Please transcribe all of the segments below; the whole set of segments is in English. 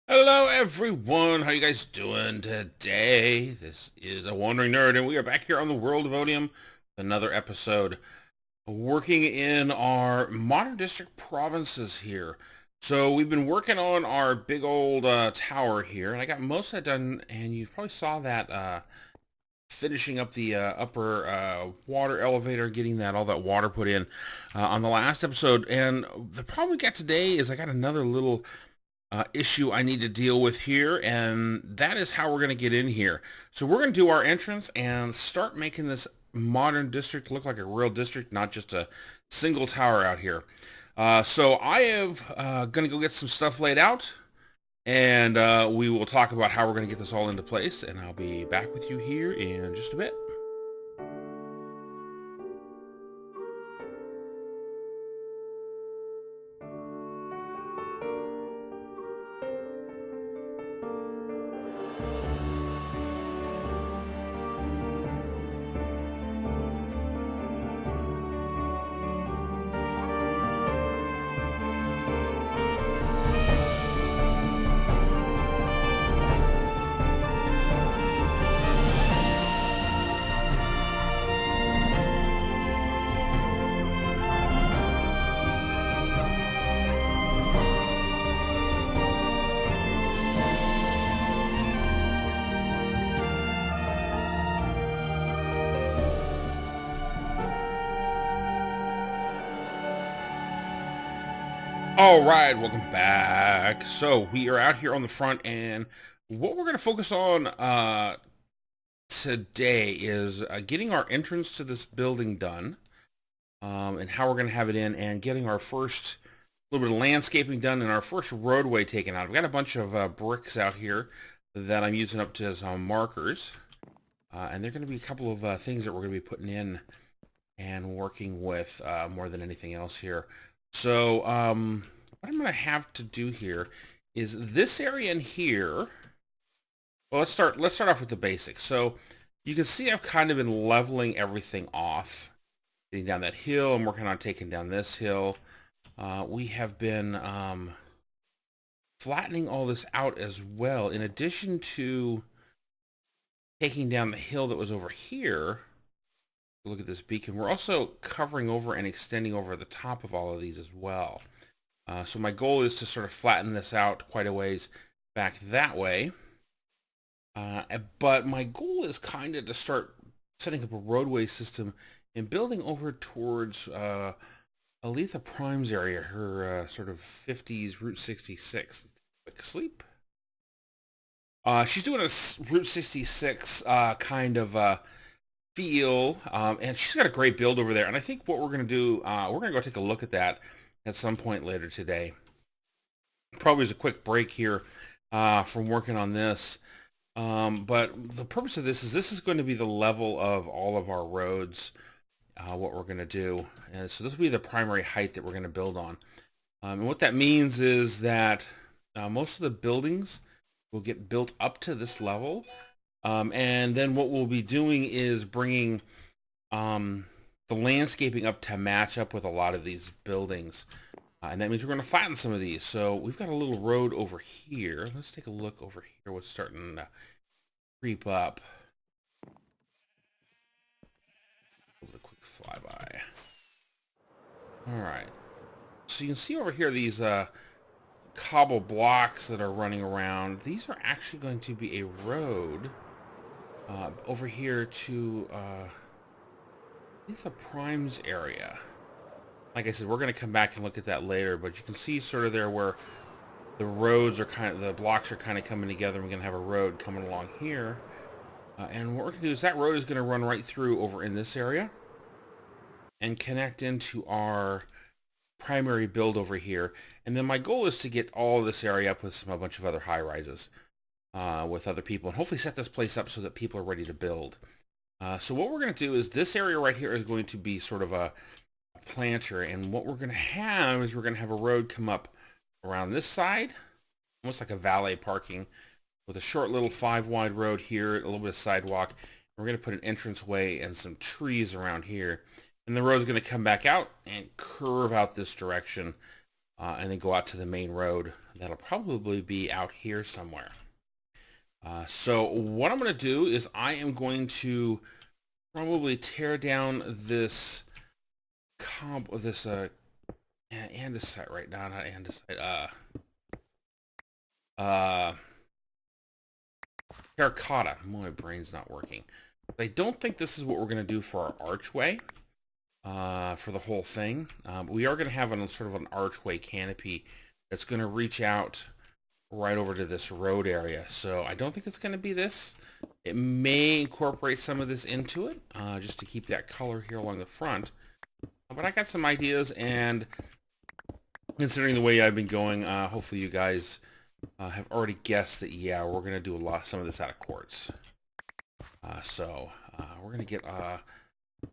Hello everyone, how you guys doing today? This is a Wandering Nerd and we are back here on the World of Otium with another episode working in our modern district provinces here. So we've been working on our big old tower here and I got most of that done, and you probably saw that finishing up the upper water elevator, getting that all that water put in on the last episode. And the problem we got today is I got another little issue I need to deal with here, and that is how we're going to get in here. So we're going to do our entrance and start making this modern district look like a real district, not just a single tower out here. So I have going to go get some stuff laid out, and we will talk about how we're going to get this all into place, and I'll be back with you here in just a bit. All right, welcome back. So we are out here on the front, and what we're going to focus on today is getting our entrance to this building done, and how we're going to have it in, and getting our first little bit of landscaping done and our first roadway taken out. I've got a bunch of bricks out here that I'm using up to as markers, and they're going to be a couple of things that we're going to be putting in and working with more than anything else here. So what I'm going to have to do here is this area in here. Well, let's start off with the basics. So you can see I've kind of been leveling everything off, getting down that hill. I'm working on taking down this hill. We have been flattening all this out as well. In addition to taking down the hill that was over here, look at this beacon, we're also covering over and extending over the top of all of these as well. So my goal is to sort of flatten this out quite a ways back that way. But my goal is kind of to start setting up a roadway system and building over towards AlethaPrime's area, her sort of 50s Route 66. Quick sleep. She's doing a Route 66 kind of feel, and she's got a great build over there. And I think what we're going to do, we're going to go take a look at that at some point later today. Probably as a quick break here from working on this. But the purpose of this is going to be the level of all of our roads, what we're going to do. And so this will be the primary height that we're going to build on. And what that means is that most of the buildings will get built up to this level. And then what we'll be doing is bringing the landscaping up to match up with a lot of these buildings. And that means we're going to flatten some of these. So we've got a little road over here. Let's take a look over here. What's starting to creep up. A quick flyby. All right. So you can see over here these cobble blocks that are running around. These are actually going to be a road over here to AlethaPrime's area. Like I said, we're going to come back and look at that later, but you can see sort of there where the roads are the blocks are kind of coming together. We're going to have a road coming along here. And what we're going to do is that road is going to run right through over in this area and connect into our primary build over here. And then my goal is to get all of this area up with a bunch of other high rises with other people, and hopefully set this place up so that people are ready to build. So what we're going to do is this area right here is going to be sort of a planter, and what we're going to have is we're going to have a road come up around this side, almost like a valet parking, with a short little 5-wide road here, a little bit of sidewalk. We're going to put an entranceway and some trees around here, and the road's going to come back out and curve out this direction and then go out to the main road. That'll probably be out here somewhere. So what I'm going to do is I am going to probably tear down this andesite right now, not andesite, terracotta. My brain's not working. I don't think this is what we're going to do for our archway, for the whole thing. We are going to have sort of an archway canopy that's going to reach out right over to this road area. So I don't think it's going to be this. It may incorporate some of this into it, just to keep that color here along the front. But I got some ideas, and considering the way I've been going, hopefully you guys have already guessed that, yeah, we're going to do some of this out of quartz. So we're going to get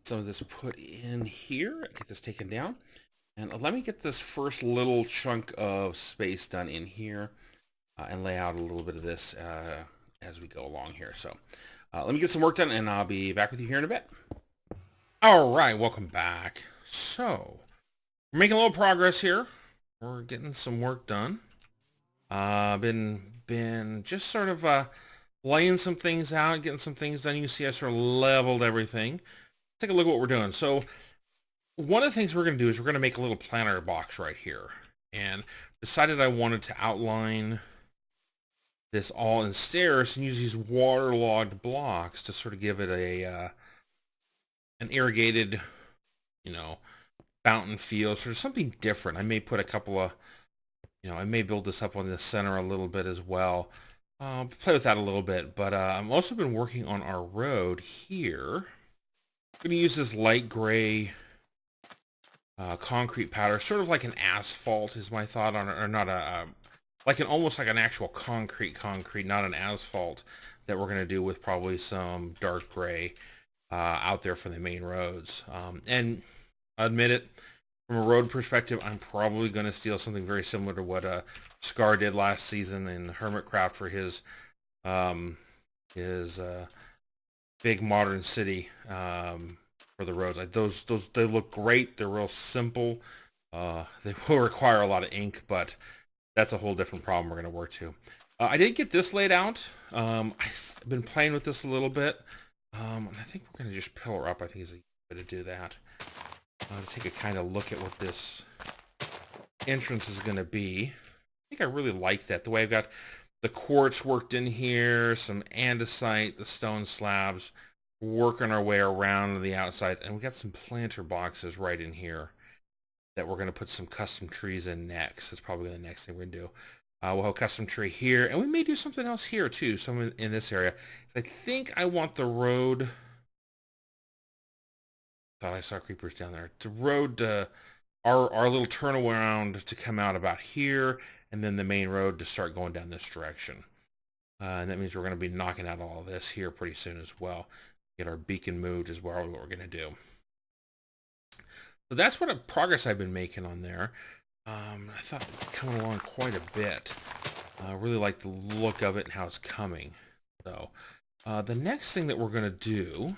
some of this put in here, get this taken down. And let me get this first little chunk of space done in here, and lay out a little bit of this as we go along here. So let me get some work done, and I'll be back with you here in a bit. All right, welcome back. So we're making a little progress here. We're getting some work done. Been just sort of laying some things out, getting some things done. You can see I sort of leveled everything. Let's take a look at what we're doing. So one of the things we're going to do is we're going to make a little planter box right here, and decided I wanted to outline this all in stairs and use these waterlogged blocks to sort of give it an irrigated, fountain feel, sort of something different. I may put a couple of, I may build this up on the center a little bit as well. Play with that a little bit, but I've also been working on our road here. I'm going to use this light gray concrete powder, sort of like an asphalt is my thought on it, or not almost like an actual concrete, not an asphalt, that we're going to do with probably some dark gray out there for the main roads. And I admit it, from a road perspective, I'm probably going to steal something very similar to what Scar did last season in Hermitcraft for his big modern city for the roads. Those they look great. They're real simple. They will require a lot of ink, but that's a whole different problem we're going to work to. I did get this laid out. I've been playing with this a little bit. And I think we're going to just pillar up. I think is a way to do that. Take a kind of look at what this entrance is going to be. I think I really like that. The way I've got the quartz worked in here, some andesite, the stone slabs, working our way around on the outside. And we got some planter boxes right in here that we're going to put some custom trees in next. That's probably the next thing we're going to do. We'll have a custom tree here, and we may do something else here too, some in this area. I think I want the road... Thought I saw creepers down there. The road, our little turnaround to come out about here, and then the main road to start going down this direction. And that means we're going to be knocking out all of this here pretty soon as well. Get our beacon moved as well, what we're going to do. So that's what a progress I've been making on there. I thought coming along quite a bit. I really like the look of it and how it's coming. So the next thing that we're going to do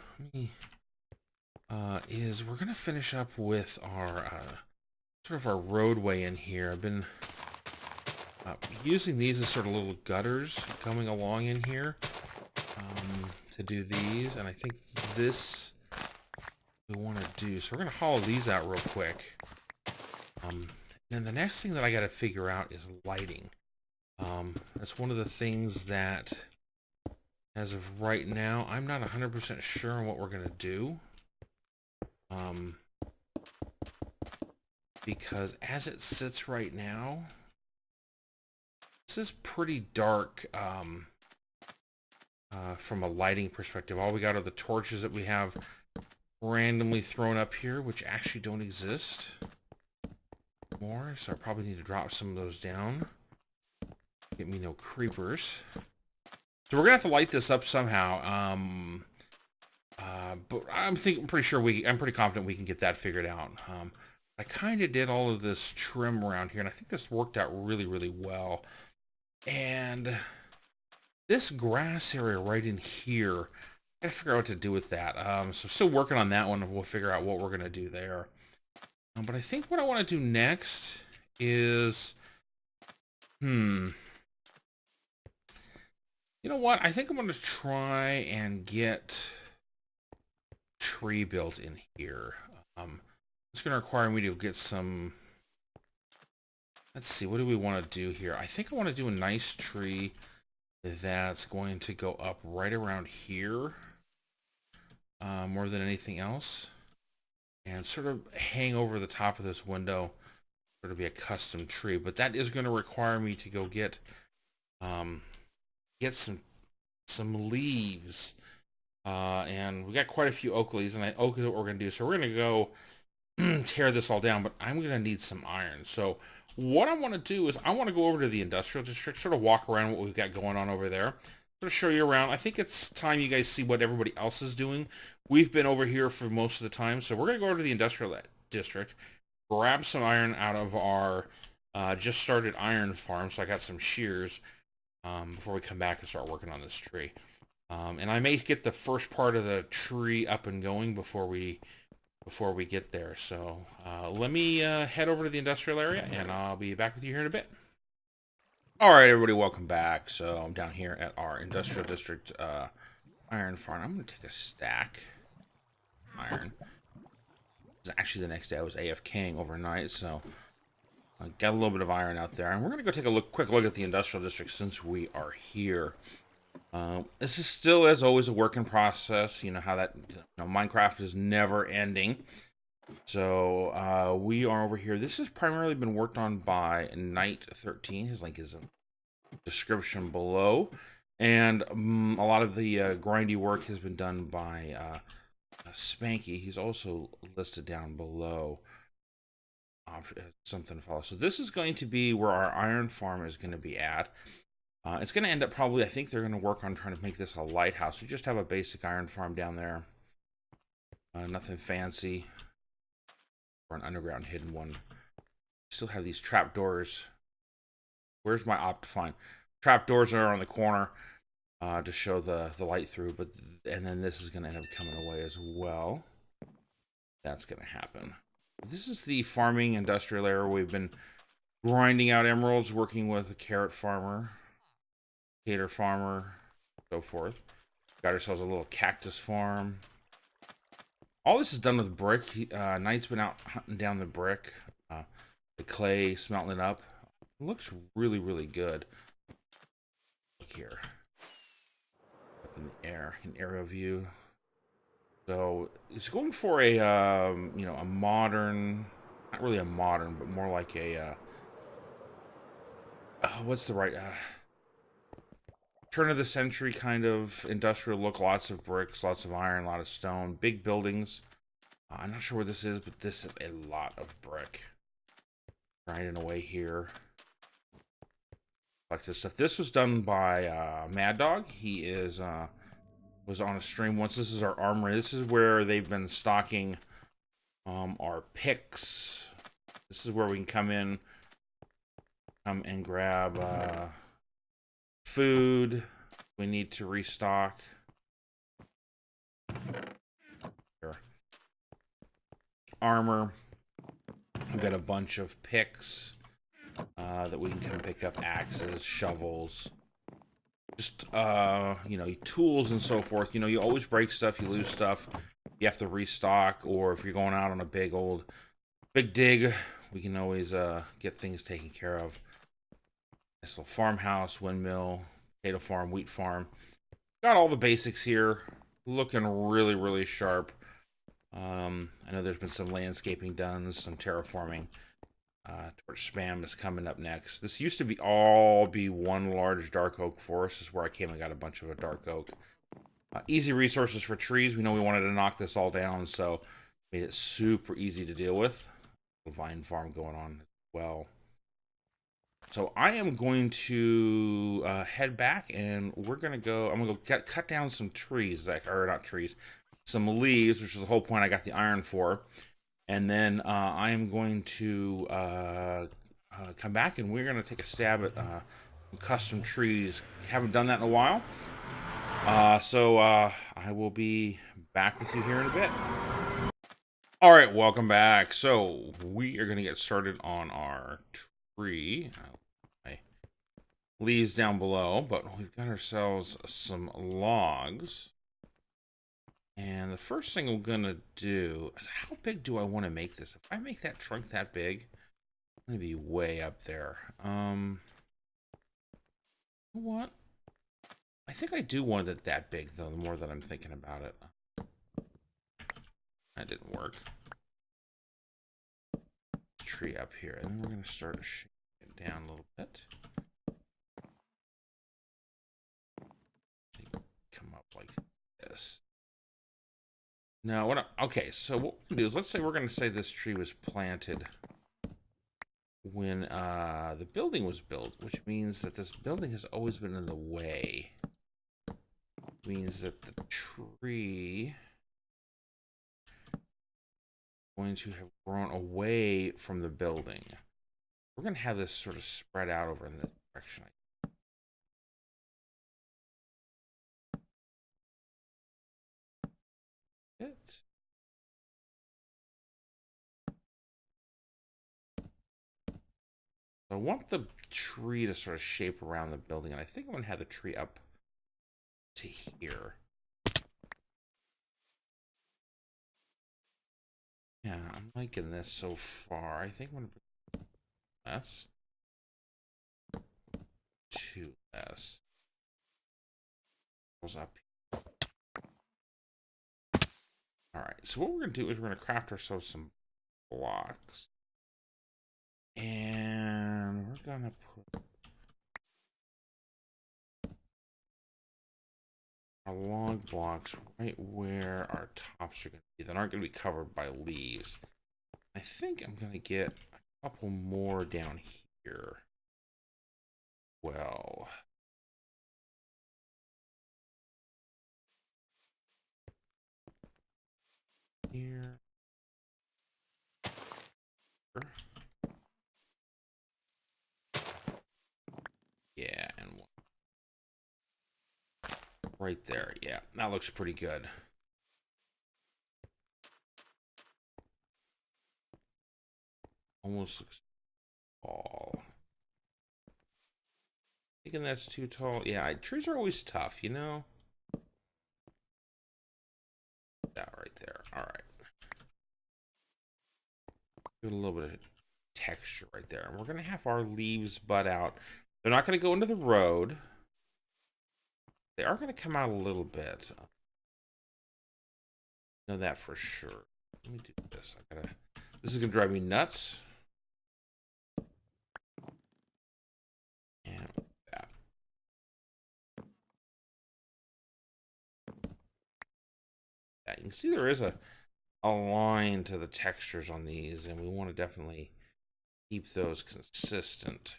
is we're going to finish up with our sort of our roadway in here. I've been using these as sort of little gutters coming along in here to do these, and I think this we want to do. So we're going to hollow these out real quick. Then the next thing that I got to figure out is lighting. That's one of the things that, as of right now, I'm not 100% sure on what we're going to do. Because as it sits right now, this is pretty dark from a lighting perspective. All we got are the torches that we have randomly thrown up here, which actually don't exist more, so I probably need to drop some of those down. Get me no creepers. So we're gonna have to light this up somehow. But I'm pretty confident we can get that figured out. I kind of did all of this trim around here, and I think this worked out really, really well. And this grass area right in here, I gotta figure out what to do with that. So still working on that one, and we'll figure out what we're gonna do there. But I think what I want to do next is, you know what? I think I'm going to try and get tree built in here. It's going to require me to get some. Let's see, what do we want to do here? I think I want to do a nice tree that's going to go up right around here, more than anything else, and sort of hang over the top of this window, sort of be a custom tree. But that is going to require me to go get some leaves, and we got quite a few oak leaves, and oak is what we're going to do. So we're going to go tear this all down, but I'm going to need some iron. So what I want to do is I want to go over to the industrial district, sort of walk around what we've got going on over there, sort of show you around. I think it's time you guys see what everybody else is doing. We've been over here for most of the time, so we're going to go over to the industrial district, grab some iron out of our just started iron farm. So I got some shears before we come back and start working on this tree. And I may get the first part of the tree up and going before we get there. So let me head over to the industrial area, and I'll be back with you here in a bit. All right, everybody, welcome back. So I'm down here at our industrial district iron farm. I'm going to take a stack iron. This is actually the next day. I was AFKing overnight, so I got a little bit of iron out there. And we're going to go take a quick look at the industrial district since we are here. This is still, as always, a work in process. You know how that, Minecraft is never ending. So we are over here. This has primarily been worked on by Knight13. His link is in the description below. And a lot of the grindy work has been done by Spanky. He's also listed down below. Something to follow. So this is going to be where our iron farm is going to be at. It's going to end up probably, I think they're going to work on trying to make this a lighthouse. We just have a basic iron farm down there. Nothing fancy. Or an underground hidden one. Still have these trapdoors. Where's my Optifine? Trapdoors are on the corner to show the light through. And then this is going to end up coming away as well. That's going to happen. This is the farming industrial area. We've been grinding out emeralds, working with a carrot farmer. Tater farmer, so forth. Got ourselves a little cactus farm. All this is done with brick. Knight's been out hunting down the brick, the clay, smelting it up. It looks really, really good. Look here, up in the air, an aerial view. So it's going for a a modern, not really a modern, but more like a what's the right turn of the century kind of industrial look. Lots of bricks, lots of iron, a lot of stone, big buildings. I'm not sure what this is, but this is a lot of brick. Grinding away here. Like this stuff. This was done by Mad Dog. He is was on a stream once. This is our armory. This is where they've been stocking our picks. This is where we can come and grab food. We need to restock. Here. Armor. We've got a bunch of picks that we can come pick up. Axes, shovels, just tools and so forth. You always break stuff, you lose stuff, you have to restock, or if you're going out on a big dig, we can always get things taken care of. Nice little farmhouse, windmill, potato farm, wheat farm. Got all the basics here. Looking really, really sharp. I know there's been some landscaping done, some terraforming. Torch spam is coming up next. This used to be one large dark oak forest. This is where I came and got a bunch of a dark oak. Easy resources for trees. We know we wanted to knock this all down, so made it super easy to deal with. A vine farm going on as well. So I am going to head back, and we're gonna go. I'm gonna go cut down some trees, or not trees, some leaves, which is the whole point I got the iron for. And then I am going to come back, and we're gonna take a stab at some custom trees. Haven't done that in a while, so I will be back with you here in a bit. All right, welcome back. So we are going to get started on our tree. My leaves down below, but we've got ourselves some logs. And the first thing I'm going to do is, how big do I want to make this? If I make that trunk that big, I'm going to be way up there. What? I think I do want it that big, though, the more that I'm thinking about it. That didn't work. Tree up here, and then we're going to start shaking it down a little bit. Come up like this. Now, okay, so what we're going to do is, let's say we're going to say this tree was planted when the building was built, which means that this building has always been in the way. Means that the tree is going to have grown away from the building. We're going to have this sort of spread out over in this direction. I want the tree to sort of shape around the building, and I think I'm going to have the tree up to here. Yeah, I'm liking this so far. I think I'm going to put less to less. Goes up here. All right, so what we're going to do is we're going to craft ourselves some blocks. And we're going to put our log blocks right where our tops are going to be. That aren't going to be covered by leaves. I think I'm going to get a couple more down here. Well, here. Yeah, and one right there. Yeah, that looks pretty good. Almost looks tall. Thinking that's too tall. Yeah, trees are always tough, you know? That right there. All right. Give it a little bit of texture right there. And we're going to have our leaves bud out. They're not going to go into the road. They are going to come out a little bit. I know that for sure. Let me do this. This is going to drive me nuts. And that. Yeah, you can see there is a line to the textures on these, and we want to definitely keep those consistent.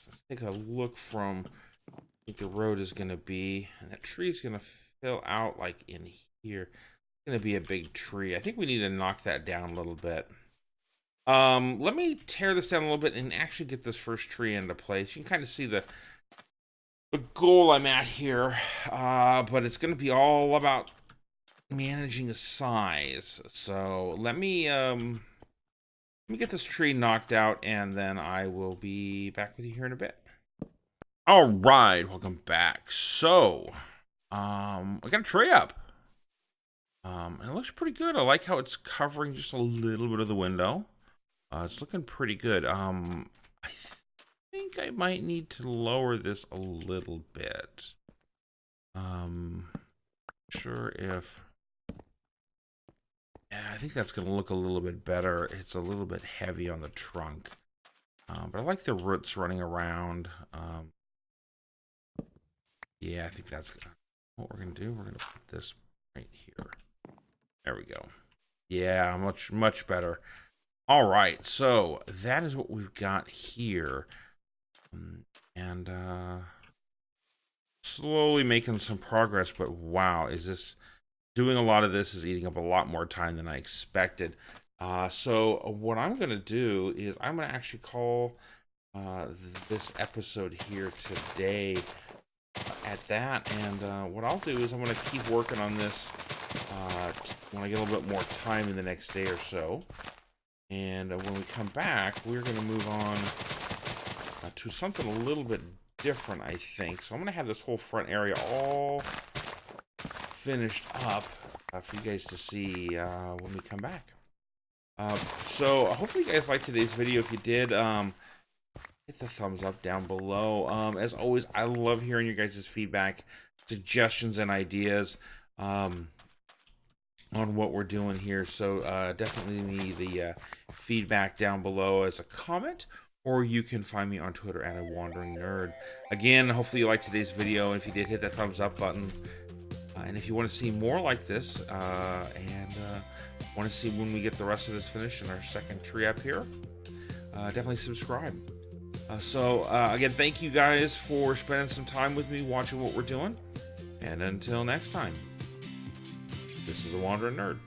Let's take a look from I think the road is going to be, and that tree is going to fill out like in here. It's going to be a big tree. I think we need to knock that down a little bit. Let me tear this down a little bit and actually get this first tree into place. You can kind of see the goal I'm at here, but it's going to be all about managing the size. So let me get this tree knocked out, and then I will be back with you here in a bit. All right, welcome back. So, I got a tree up, and it looks pretty good. I like how it's covering just a little bit of the window. It's looking pretty good. I think I might need to lower this a little bit. Sure if. Yeah, I think that's going to look a little bit better. It's a little bit heavy on the trunk. But I like the roots running around. Yeah, I think that's what we're going to do. We're going to put this right here. There we go. Yeah, much better. All right, so that is what we've got here. And slowly making some progress, but wow, doing a lot of this is eating up a lot more time than I expected. So what I'm going to do is I'm going to actually call this episode here today at that. And what I'll do is I'm going to keep working on this when I get a little bit more time in the next day or so. And when we come back, we're going to move on to something a little bit different, I think. So I'm going to have this whole front area all finished up for you guys to see when we come back. So hopefully you guys liked today's video. If you did, hit the thumbs up down below. As always, I love hearing your guys' feedback, suggestions, and ideas on what we're doing here. So definitely leave me the feedback down below as a comment, or you can find me on Twitter at @WanderingNerd. Again, hopefully you liked today's video. If you did, hit that thumbs up button. And if you want to see more like this, and want to see when we get the rest of this finished in our second tree up here, definitely subscribe. Again, thank you guys for spending some time with me watching what we're doing. And until next time, this is a Wandering Nerd.